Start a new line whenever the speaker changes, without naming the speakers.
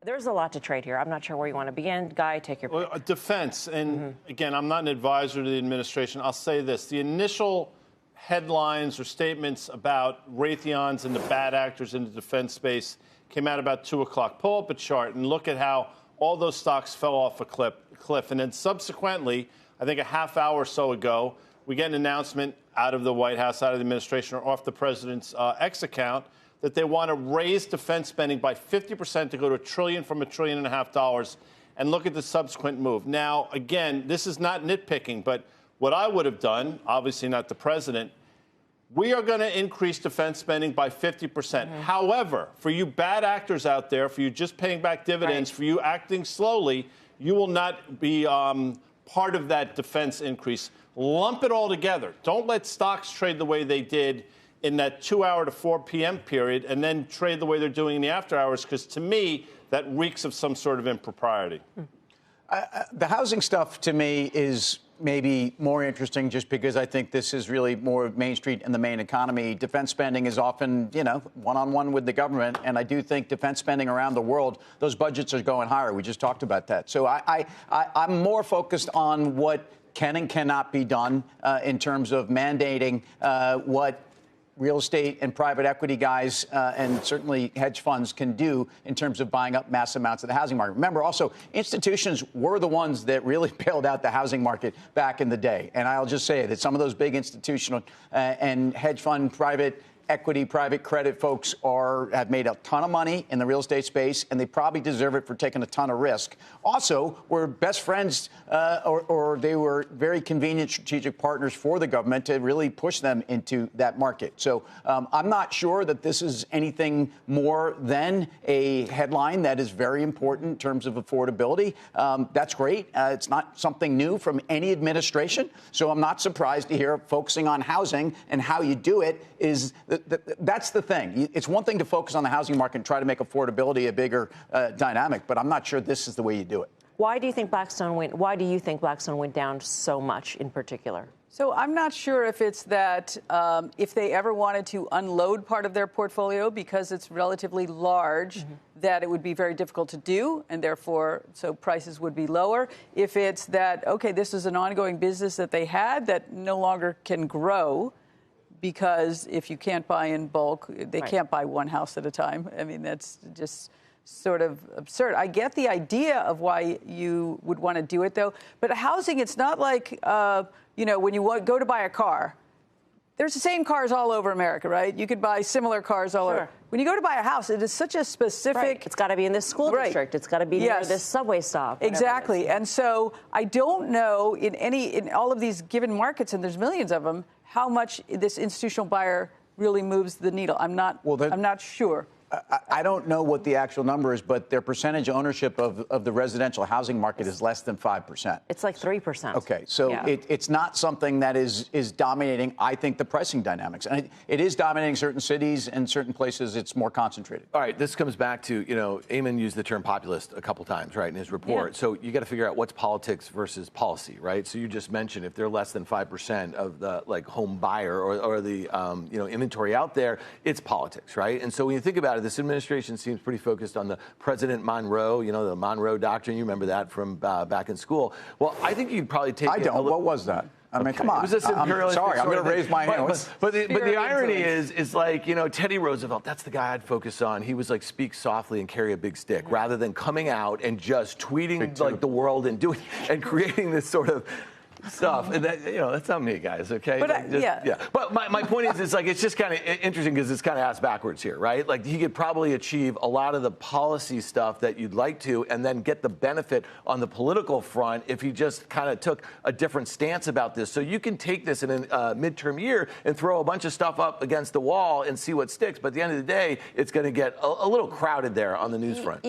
There's a lot to trade here. I'm not sure where you want to begin. Guy, take your pick.
Well, defense. And again, I'm not an advisor to the administration. I'll say this. The initial headlines or statements about Raytheons and the bad actors in the defense space came out about 2 o'clock. Pull up a chart and look at how all those stocks fell off a cliff. And then subsequently, I think a half hour or so ago, we get an announcement out of the White House, out of the administration, or off the president's X account, that they want to raise defense spending by 50% to go to $1 trillion from $1.5 trillion. And look at the subsequent move. Now, again, this is not nitpicking, but what I would have done, obviously not the president, we are going to increase defense spending by 50%. However, for you bad actors out there, for you just paying back dividends, for you acting slowly, you will not be part of that defense increase. Lump it all together. Don't let stocks trade the way they did in that 2 hour to 4 p.m. period and then trade the way they're doing in the after hours, because to me, that reeks of some sort of impropriety.
The housing stuff to me is maybe more interesting just because I think this is really more Main Street and the main economy. Defense spending is often, one-on-one with the government. And I do think defense spending around the world, those budgets are going higher. We just talked about that. So I'm more focused on what can and cannot be done in terms of mandating what real estate and private equity guys and certainly hedge funds can do in terms of buying up mass amounts of the housing market. Remember, also, institutions were the ones that really bailed out the housing market back in the day. And I'll just say that some of those big institutional and hedge fund private equity, private credit folks have made a ton of money in the real estate space, and they probably deserve it for taking a ton of risk. Also, we're best friends, or they were very convenient strategic partners for the government to really push them into that market. So I'm not sure that this is anything more than a headline that is very important in terms of affordability. That's great. It's not something new from any administration. So I'm not surprised to hear focusing on housing and how you do it is that's the thing. It's one thing to focus on the housing market and try to make affordability a bigger dynamic, but I'm not sure this is the way you do it.
Why do you think Blackstone went down so much in particular?
So I'm not sure if it's that if they ever wanted to unload part of their portfolio because it's relatively large, that it would be very difficult to do, and therefore, so prices would be lower. If it's that, okay, this is an ongoing business that they had that no longer can grow, because if you can't buy in bulk, they can't buy one house at a time. I mean, that's just sort of absurd. I get the idea of why you would want to do it, though. But housing, it's not like, when you go to buy a car, there's the same cars all over America, right? You could buy similar cars all over. When you go to buy a house, it is such a specific...
It's got to be in this school district. It's got to be near this subway stop.
Exactly. And so I don't know in all of these given markets, and there's millions of them, how much this institutional buyer really moves the needle. I'm not sure.
I don't know what the actual number is, but their percentage ownership of the residential housing market is less than 5%.
It's like 3%.
Okay, so it's not something that is dominating, I think, the pricing dynamics. And it is dominating certain cities, and certain places it's more concentrated.
All right, this comes back to, Eamon used the term populist a couple times, right, in his report. Yeah. So you got to figure out what's politics versus policy, right? So you just mentioned if they're less than 5% of the home buyer or the inventory out there, it's politics, right? And so when you think about it, this administration seems pretty focused on the President Monroe, the Monroe Doctrine. You remember that from back in school. Well, I think you'd probably take
I don't. What was that? I mean, come on.
It was this imperialist.
Sorry, I'm going to raise my hand.
But the irony is like, Teddy Roosevelt, that's the guy I'd focus on. He was like, speak softly and carry a big stick, rather than coming out and just tweeting like the world and creating this sort of stuff. And that, that's not me, guys, okay?
But
But my point is, it's just kind of interesting because it's kind of ass backwards here, right? Like, he could probably achieve a lot of the policy stuff that you'd like to, and then get the benefit on the political front if he just kind of took a different stance about this. So you can take this in a midterm year and throw a bunch of stuff up against the wall and see what sticks. But at the end of the day, it's going to get a little crowded there on the news front.